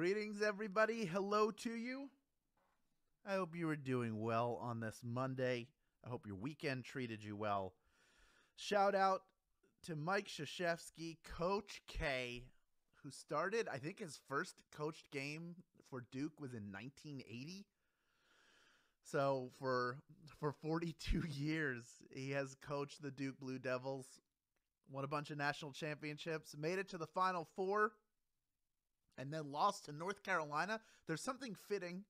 Greetings, everybody. Hello to you. I hope you are doing well on this Monday. I hope your weekend treated you well. Shout out to Mike Krzyzewski, Coach K, who started, I think his first coached game for Duke was in 1980. So for 42 years, he has coached the Duke Blue Devils, won a bunch of national championships, made it to the Final Four, and then lost to North Carolina. There's something fitting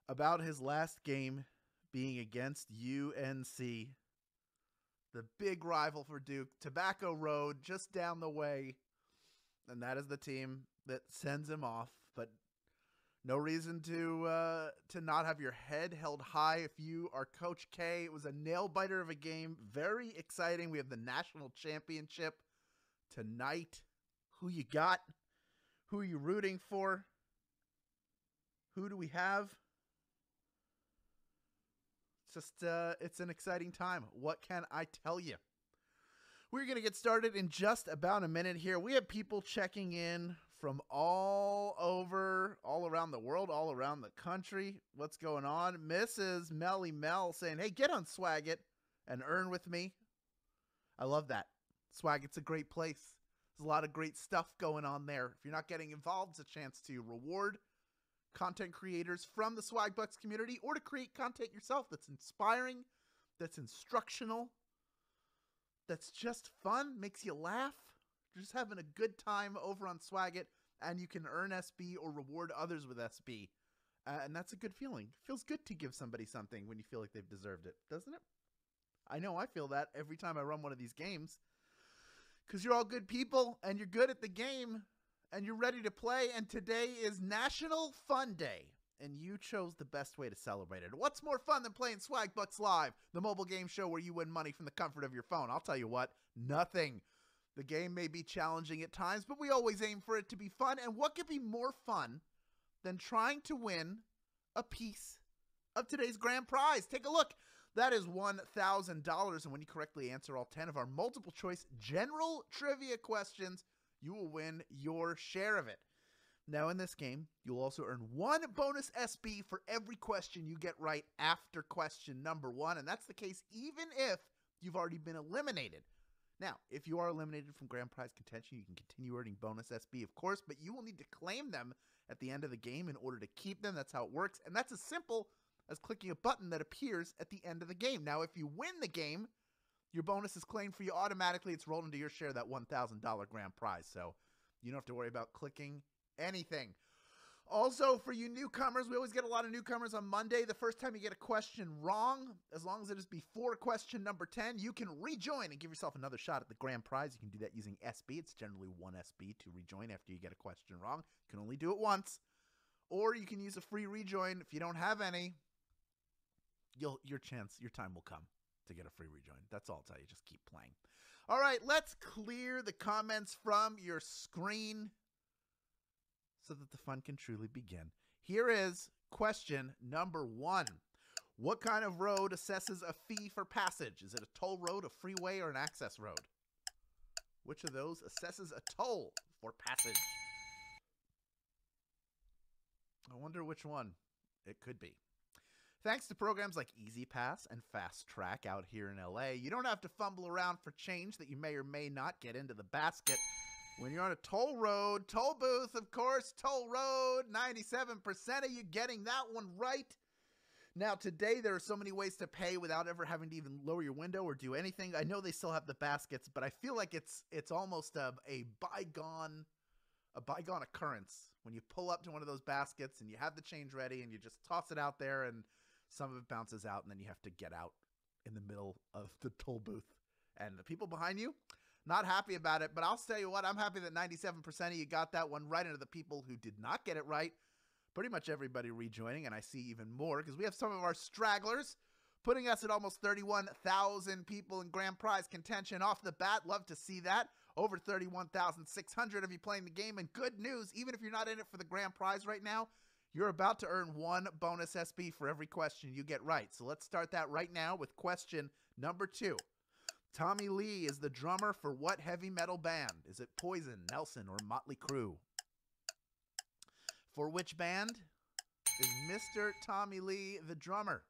about his last game being against UNC, the big rival for Duke, Tobacco Road, just down the way. And that is the team that sends him off. But no reason to not have your head held high if you are Coach K. It was a nail-biter of a game. Very exciting. We have the national championship tonight. Who you got? Who are you rooting for? Who do we have? It's an exciting time. What can I tell you? We're going to get started in just about a minute here. We have people checking in from all over, all around the world, all around the country. What's going on? Mrs. Melly Mel saying, hey, get on Swag It and earn with me. I love that. Swag It's a great place. There's a lot of great stuff going on there. If you're not getting involved, it's a chance to reward content creators from the Swagbucks community or to create content yourself that's inspiring, that's instructional, that's just fun, makes you laugh. You're just having a good time over on Swag It, and you can earn SB or reward others with SB. And that's a good feeling. It feels good to give somebody something when you feel like they've deserved it, doesn't it? I know I feel that every time I run one of these games. Because you're all good people, and you're good at the game, and you're ready to play, and today is National Fun Day, and you chose the best way to celebrate it. What's more fun than playing Swagbucks Live, the mobile game show where you win money from the comfort of your phone? I'll tell you what, nothing. The game may be challenging at times, but we always aim for it to be fun, and what could be more fun than trying to win a piece of today's grand prize? Take a look. That is $1,000, and when you correctly answer all 10 of our multiple choice general trivia questions, you will win your share of it. Now, in this game, you'll also earn one bonus SB for every question you get right after question number 1, and that's the case even if you've already been eliminated. Now, if you are eliminated from grand prize contention, you can continue earning bonus SB, of course, but you will need to claim them at the end of the game in order to keep them. That's how it works, and that's as simple as clicking a button that appears at the end of the game. Now, if you win the game, your bonus is claimed for you automatically. It's rolled into your share of that $1,000 grand prize, so you don't have to worry about clicking anything. Also, for you newcomers, we always get a lot of newcomers on Monday. The first time you get a question wrong, as long as it is before question number 10, you can rejoin and give yourself another shot at the grand prize. You can do that using SB. It's generally 1 SB to rejoin after you get a question wrong. You can only do it once. Or you can use a free rejoin. If you don't have any, your time will come to get a free rejoin. That's all I'll tell you. Just keep playing. All right, let's clear the comments from your screen so that the fun can truly begin. Here is question number 1. What kind of road assesses a fee for passage? Is it a toll road, a freeway, or an access road? Which of those assesses a toll for passage? I wonder which one it could be. Thanks to programs like Easy Pass and Fast Track out here in LA, you don't have to fumble around for change that you may or may not get into the basket. When you're on a toll road, toll booth, of course, toll road, 97% of you getting that one right. Now, today, there are so many ways to pay without ever having to even lower your window or do anything. I know they still have the baskets, but I feel like it's almost a bygone occurrence when you pull up to one of those baskets and you have the change ready and you just toss it out there and some of it bounces out and then you have to get out in the middle of the toll booth. And the people behind you, not happy about it, but I'll tell you what, I'm happy that 97% of you got that one right, into the people who did not get it right, pretty much everybody rejoining, and I see even more because we have some of our stragglers putting us at almost 31,000 people in grand prize contention off the bat. Love to see that. Over 31,600 of you playing the game, and good news, even if you're not in it for the grand prize right now, you're about to earn one bonus SB for every question you get right. So let's start that right now with question number 2. Tommy Lee is the drummer for what heavy metal band? Is it Poison, Nelson, or Motley Crue? For which band is Mr. Tommy Lee the drummer?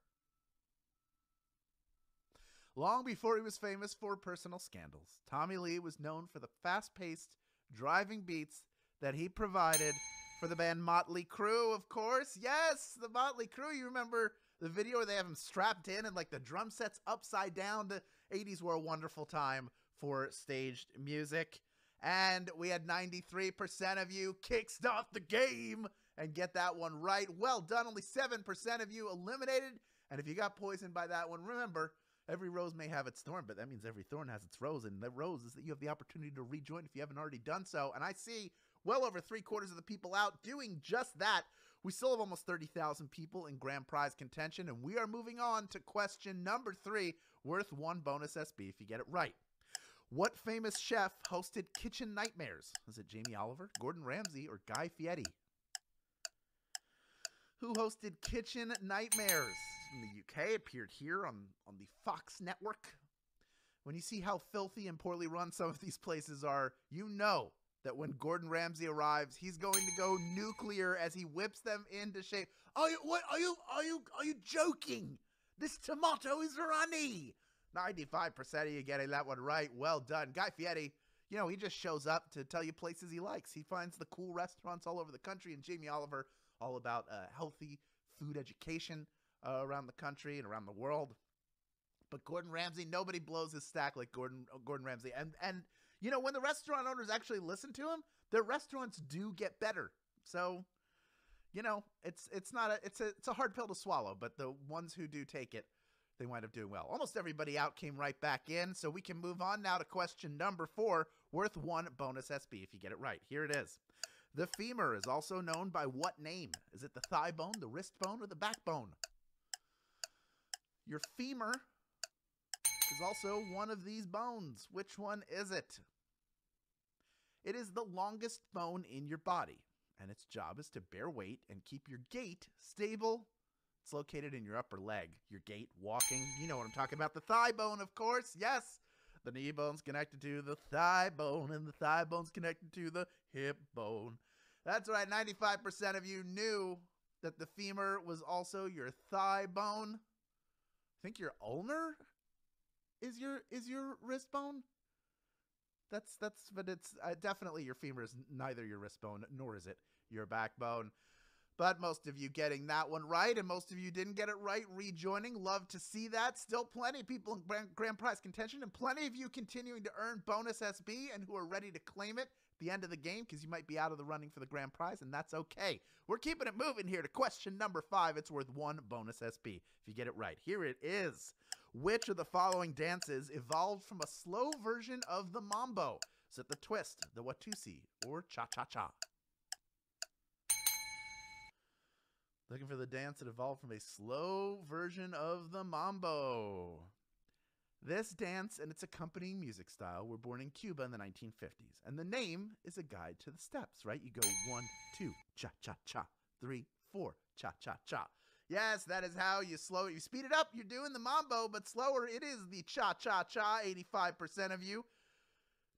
Long before he was famous for personal scandals, Tommy Lee was known for the fast-paced, driving beats that he provided for the band Motley Crue, of course. Yes, the Motley Crue. You remember the video where they have him strapped in and like the drum set's upside down? The 80s were a wonderful time for staged music. And we had 93% of you kickstart the game and get that one right. Well done. Only 7% of you eliminated. And if you got poisoned by that one, remember, every rose may have its thorn, but that means every thorn has its rose. And the rose is that you have the opportunity to rejoin if you haven't already done so. And I see well over 3/4 of the people out doing just that. We still have almost 30,000 people in grand prize contention. And we are moving on to question number 3, worth 1 bonus SB if you get it right. What famous chef hosted Kitchen Nightmares? Was it Jamie Oliver, Gordon Ramsay, or Guy Fieri? Who hosted Kitchen Nightmares? In the UK, appeared here on the Fox network. When you see how filthy and poorly run some of these places are, you know that when Gordon Ramsay arrives, he's going to go nuclear as he whips them into shape. Are you joking? This tomato is runny. 95% of you getting that one right. Well done. Guy Fieri, you know, he just shows up to tell you places he likes. He finds the cool restaurants all over the country. And Jamie Oliver, all about healthy food education around the country and around the world. But Gordon Ramsay, nobody blows his stack like Gordon Ramsay. And you know, when the restaurant owners actually listen to him, their restaurants do get better. So, you know, it's a hard pill to swallow, but the ones who do take it, they wind up doing well. Almost everybody out came right back in, so we can move on now to question number 4, worth 1 bonus SB if you get it right. Here it is. The femur is also known by what name? Is it the thigh bone, the wrist bone, or the backbone? Your femur is also one of these bones. Which one is it? It is the longest bone in your body, and its job is to bear weight and keep your gait stable. It's located in your upper leg, your gait, walking. You know what I'm talking about. The thigh bone, of course. Yes. The knee bone's connected to the thigh bone, and the thigh bone's connected to the hip bone. That's right. 95% of you knew that the femur was also your thigh bone. I think your ulnar is your wrist bone. But it's definitely your femur is neither your wrist bone nor is it your backbone. But most of you getting that one right, and most of you didn't get it right, rejoining. Love to see that. Still plenty of people in grand prize contention, and plenty of you continuing to earn bonus SB and who are ready to claim it at the end of the game because you might be out of the running for the grand prize, and that's okay. We're keeping it moving here to question number 5. It's worth 1 bonus SB if you get it right. Here it is. Which of the following dances evolved from a slow version of the mambo? Is it the twist, the watusi, or cha-cha-cha? Looking for the dance that evolved from a slow version of the mambo. This dance and its accompanying music style were born in Cuba in the 1950s. And the name is a guide to the steps, right? You go 1, 2, cha-cha-cha, 3, 4, cha-cha-cha. Yes, that is how you slow it. You speed it up, you're doing the mambo, but slower, it is the cha-cha-cha. 85% of you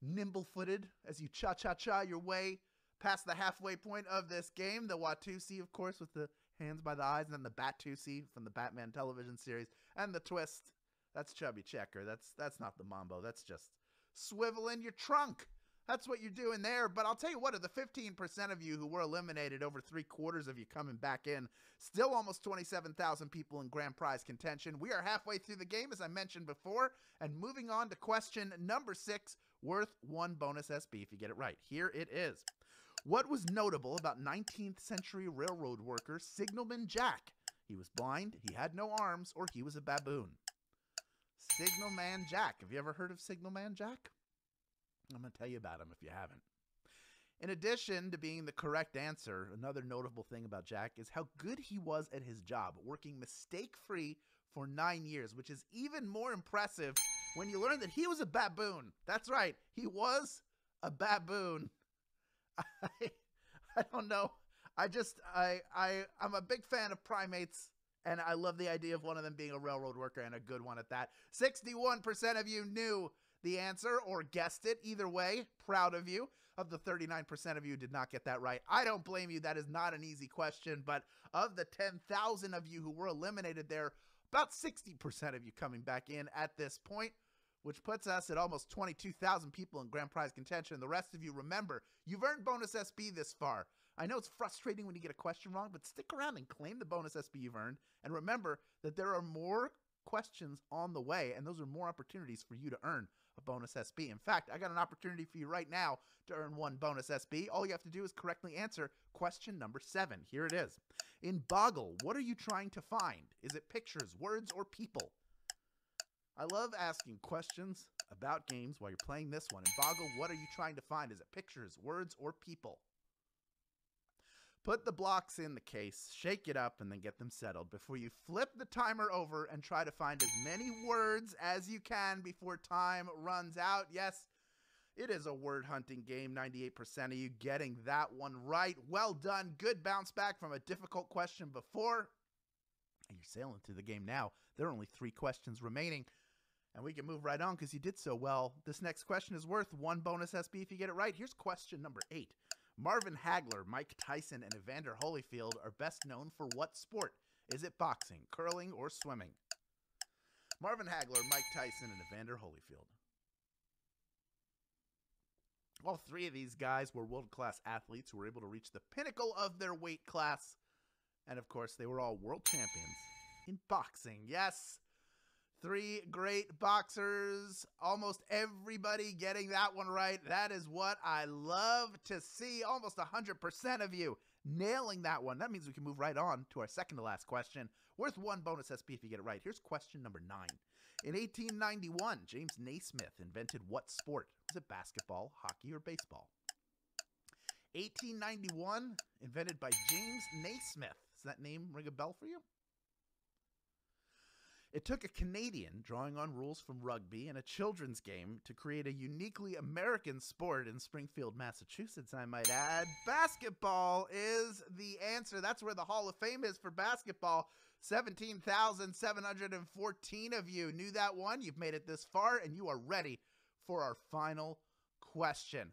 nimble-footed as you cha-cha-cha your way past the halfway point of this game. The watusi, of course, with the hands by the eyes, and then the batusi from the Batman television series, and the twist. That's chubby checker. That's not the mambo. That's just swivel in your trunk. That's what you're doing there. But I'll tell you what, of the 15% of you who were eliminated, over 3/4 of you coming back in, still almost 27,000 people in grand prize contention. We are halfway through the game, as I mentioned before, and moving on to question number 6, worth 1 bonus SB if you get it right. Here it is. What was notable about 19th century railroad worker Signalman Jack? He was blind, he had no arms, or he was a baboon. Signalman Jack. Have you ever heard of Signalman Jack? I'm going to tell you about him if you haven't. In addition to being the correct answer, another notable thing about Jack is how good he was at his job, working mistake-free for 9 years, which is even more impressive when you learn that he was a baboon. That's right, he was a baboon. I don't know. I'm a big fan of primates, and I love the idea of one of them being a railroad worker, and a good one at that. 61% of you knew the answer or guessed it. Either way, proud of you. Of the 39% of you who did not get that right, I don't blame you. That is not an easy question, but of the 10,000 of you who were eliminated there, about 60% of you coming back in at this point, which puts us at almost 22,000 people in grand prize contention. The rest of you, remember, you've earned bonus SB this far. I know it's frustrating when you get a question wrong, but stick around and claim the bonus SB you've earned. And remember that there are more questions on the way, and those are more opportunities for you to earn a bonus SB. In fact, I got an opportunity for you right now to earn one bonus SB. All you have to do is correctly answer question number 7. Here it is. In Boggle, what are you trying to find? Is it pictures, words, or people? I love asking questions about games while you're playing this one. In Boggle, what are you trying to find? Is it pictures, words, or people? Put the blocks in the case, shake it up, and then get them settled before you flip the timer over and try to find as many words as you can before time runs out. Yes, it is a word hunting game. 98% of you getting that one right. Well done. Good bounce back from a difficult question before. And you're sailing through the game now. There are only 3 questions remaining. And we can move right on because you did so well. This next question is worth 1 bonus SB if you get it right. Here's question number 8. Marvin Hagler, Mike Tyson, and Evander Holyfield are best known for what sport? Is it boxing, curling, or swimming? Marvin Hagler, Mike Tyson, and Evander Holyfield. All 3 of these guys were world-class athletes who were able to reach the pinnacle of their weight class. And of course, they were all world champions in boxing. Yes, 3 great boxers. Almost everybody getting that one right. That is what I love to see. Almost 100% of you nailing that one. That means we can move right on to our second to last question. Worth 1 bonus SB if you get it right. Here's question number 9. In 1891, James Naismith invented what sport? Was it basketball, hockey, or baseball? 1891, invented by James Naismith. Does that name ring a bell for you? It took a Canadian drawing on rules from rugby and a children's game to create a uniquely American sport in Springfield, Massachusetts, I might add. Basketball is the answer. That's where the Hall of Fame is for basketball. 17,714 of you knew that one. You've made it this far, and you are ready for our final question.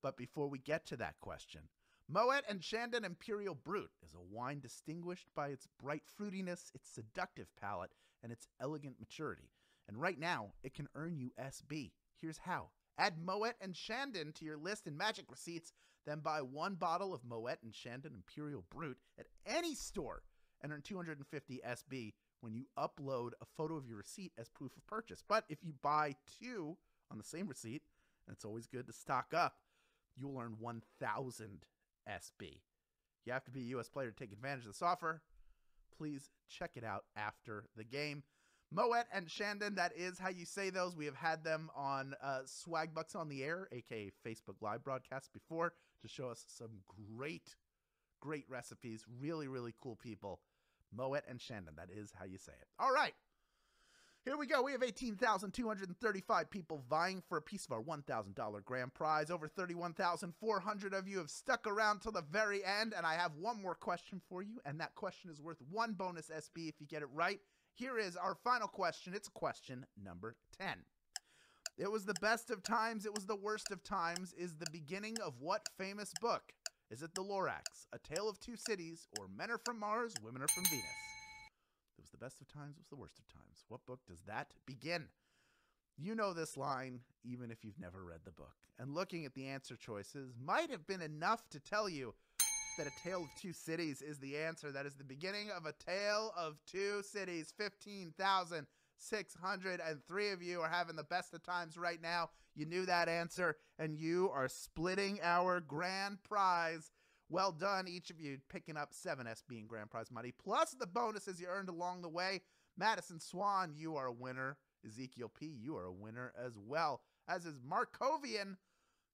But before we get to that question, Moet and Shandon Imperial Brut is a wine distinguished by its bright fruitiness, its seductive palate, and its elegant maturity. And right now, it can earn you SB. Here's how. Add Moet and Shandon to your list in Magic Receipts, then buy 1 bottle of Moet and Shandon Imperial Brut at any store and earn 250 SB when you upload a photo of your receipt as proof of purchase. But if you buy 2 on the same receipt, and it's always good to stock up, you will earn 1,000 SB. You have to be a U.S. player to take advantage of this offer. Please check it out after the game. Moet and Shandon, that is how you say those. We have had them on Swagbucks on the Air, aka Facebook Live broadcasts before, to show us some great recipes. Really, really cool people. Moet and Shandon, that is how you say it. All right. Here we go. We have 18,235 people vying for a piece of our $1,000 grand prize. Over 31,400 of you have stuck around till the very end, and I have one more question for you, and that question is worth 1 bonus SB if you get it right. Here is our final question. It's question number 10. It was the best of times, it was the worst of times, is the beginning of what famous book? Is it The Lorax, A Tale of Two Cities, or Men Are From Mars, Women Are From Venus? It was the best of times, it was the worst of times. What book does that begin? You know this line, even if you've never read the book. And looking at the answer choices might have been enough to tell you that A Tale of Two Cities is the answer. That is the beginning of A Tale of Two Cities. 15,603 of you are having the best of times right now. You knew that answer, and you are splitting our grand prize. Well done, each of you, picking up 7 SB in grand prize money, plus the bonuses you earned along the way. Madison Swan, you are a winner. Ezekiel P., you are a winner as well, as is Markovian.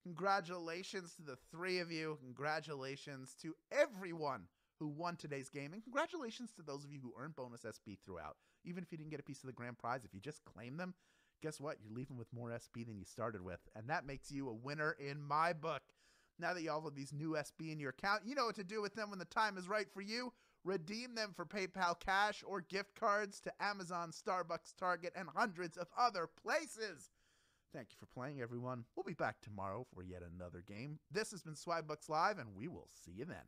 Congratulations to the 3 of you. Congratulations to everyone who won today's game, and congratulations to those of you who earned bonus SB throughout. Even if you didn't get a piece of the grand prize, if you just claim them, guess what? You're leaving with more SB than you started with, and that makes you a winner in my book. Now that you all have these new SB in your account, you know what to do with them when the time is right for you. Redeem them for PayPal cash or gift cards to Amazon, Starbucks, Target, and hundreds of other places. Thank you for playing, everyone. We'll be back tomorrow for yet another game. This has been Swagbucks Live, and we will see you then.